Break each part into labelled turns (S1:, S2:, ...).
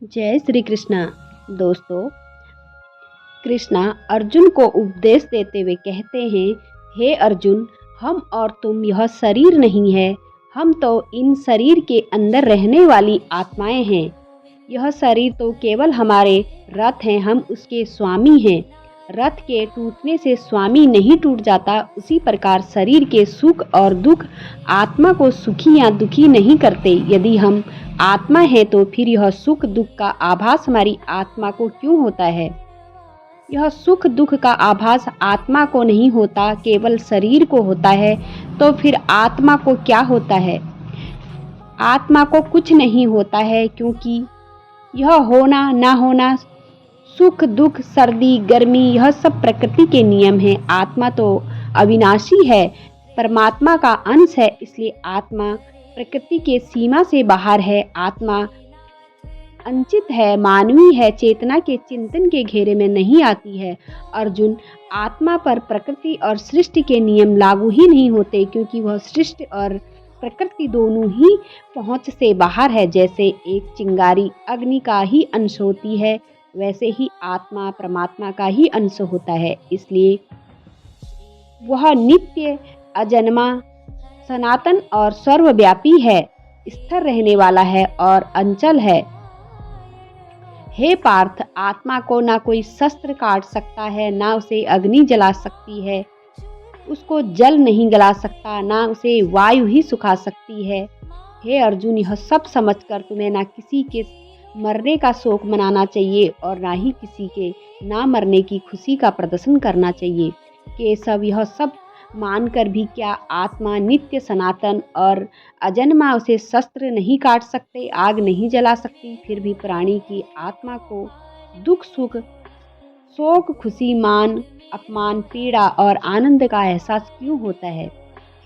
S1: जय श्री कृष्णा। दोस्तों, कृष्णा अर्जुन को उपदेश देते हुए कहते हैं, हे अर्जुन, हम और तुम यह शरीर नहीं है, हम तो इन शरीर के अंदर रहने वाली आत्माएं हैं। यह शरीर तो केवल हमारे रथ हैं, हम उसके स्वामी हैं। रथ के टूटने से स्वामी नहीं टूट जाता, उसी प्रकार शरीर के सुख और दुख आत्मा को सुखी या दुखी नहीं करते। यदि हम आत्मा है तो फिर यह सुख दुख का आभास हमारी आत्मा को क्यों होता है? यह सुख दुख का आभास आत्मा को नहीं होता, केवल शरीर को होता है। तो फिर आत्मा को क्या होता है? आत्मा को कुछ नहीं होता है, क्योंकि यह होना ना होना, सुख दुख, सर्दी गर्मी, यह सब प्रकृति के नियम हैं। आत्मा तो अविनाशी है, परमात्मा का अंश है, इसलिए आत्मा प्रकृति के सीमा से बाहर है। आत्मा अंचित है, मानवीय है, चेतना के चिंतन के घेरे में नहीं आती है। अर्जुन, आत्मा पर प्रकृति और सृष्टि के नियम लागू ही नहीं होते, क्योंकि वह सृष्टि और प्रकृति दोनों ही पहुंच से बाहर है। जैसे एक चिंगारी अग्नि का ही अंश होती है, वैसे ही आत्मा परमात्मा का ही अंश होता है। इसलिए वह नित्य, अजन्मा, सनातन और सर्वव्यापी है, स्थिर रहने वाला है और अंचल है। हे पार्थ, आत्मा को ना कोई शस्त्र काट सकता है, ना उसे अग्नि जला सकती है, उसको जल नहीं गला सकता, ना उसे वायु ही सुखा सकती है। हे अर्जुन, यह सब समझकर तुम्हें ना किसी के मरने का शोक मनाना चाहिए और ना ही किसी के ना मरने की खुशी का प्रदर्शन करना चाहिए। केशव, यह सब मानकर भी क्या आत्मा नित्य, सनातन और अजन्मा, उसे शस्त्र नहीं काट सकते, आग नहीं जला सकती, फिर भी प्राणी की आत्मा को दुख सुख, शोक खुशी, मान अपमान, पीड़ा और आनंद का एहसास क्यों होता है?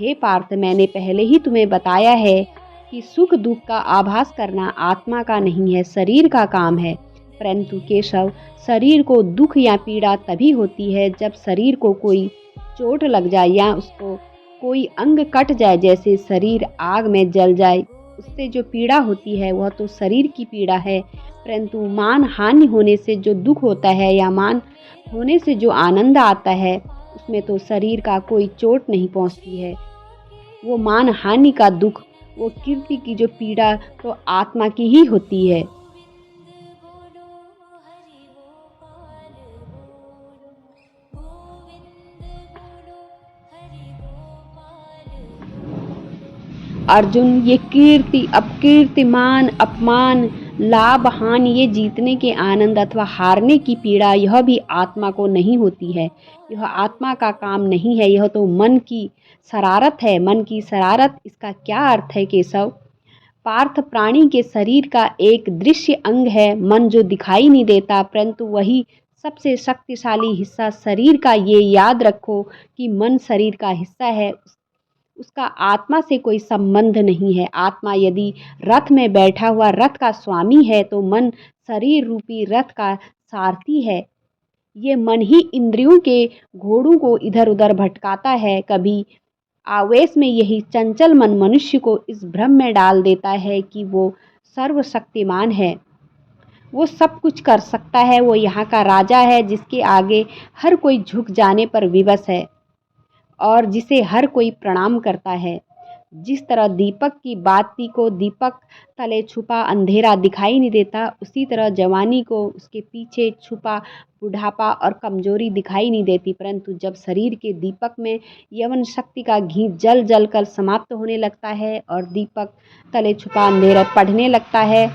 S1: हे पार्थ, मैंने पहले ही तुम्हें बताया है कि सुख दुख का आभास करना आत्मा का नहीं है, शरीर का काम है। परंतु केशव, शरीर को दुख या पीड़ा तभी होती है जब शरीर को कोई चोट लग जाए या उसको कोई अंग कट जाए, जैसे शरीर आग में जल जाए, उससे जो पीड़ा होती है वह तो शरीर की पीड़ा है। परंतु मान हानि होने से जो दुख होता है या मान होने से जो आनंद आता है, उसमें तो शरीर का कोई चोट नहीं पहुंचती है। वो मान हानि का दुख, वो कीर्ति की जो पीड़ा तो आत्मा की ही होती है। अर्जुन, ये कीर्ति अपकीर्ति, मान अपमान, लाभ हानि, ये जीतने के आनंद अथवा हारने की पीड़ा, यह भी आत्मा को नहीं होती है। यह आत्मा का काम नहीं है, यह तो मन की शरारत है। मन की शरारत, इसका क्या अर्थ है केशव? पार्थ, प्राणी के शरीर का एक दृश्य अंग है मन, जो दिखाई नहीं देता, परंतु वही सबसे शक्तिशाली हिस्सा शरीर का। ये याद रखो कि मन शरीर का हिस्सा है, उसका आत्मा से कोई संबंध नहीं है। आत्मा यदि रथ में बैठा हुआ रथ का स्वामी है, तो मन शरीर रूपी रथ का सारथी है। ये मन ही इंद्रियों के घोड़ों को इधर उधर भटकाता है। कभी आवेश में यही चंचल मन मनुष्य को इस भ्रम में डाल देता है कि वो सर्वशक्तिमान है, वो सब कुछ कर सकता है, वो यहाँ का राजा है, जिसके आगे हर कोई झुक जाने पर विवश है और जिसे हर कोई प्रणाम करता है। जिस तरह दीपक की बाती को दीपक तले छुपा अंधेरा दिखाई नहीं देता, उसी तरह जवानी को उसके पीछे छुपा बुढ़ापा और कमजोरी दिखाई नहीं देती। परंतु जब शरीर के दीपक में यवन शक्ति का घी जल जल कर समाप्त होने लगता है और दीपक तले छुपा अंधेरा बढ़ने लगता है,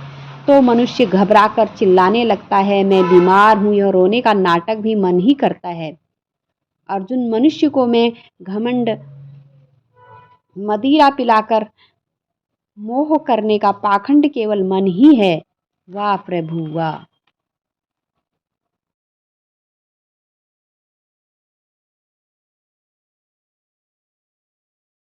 S1: तो मनुष्य घबरा कर चिल्लाने लगता है, मैं बीमार हूँ। यह रोने का नाटक भी मन ही करता है। अर्जुन, मनुष्य को मैं घमंड, मदिरा पिलाकर मोह करने का पाखंड केवल मन ही है। वाह प्रभु वाह।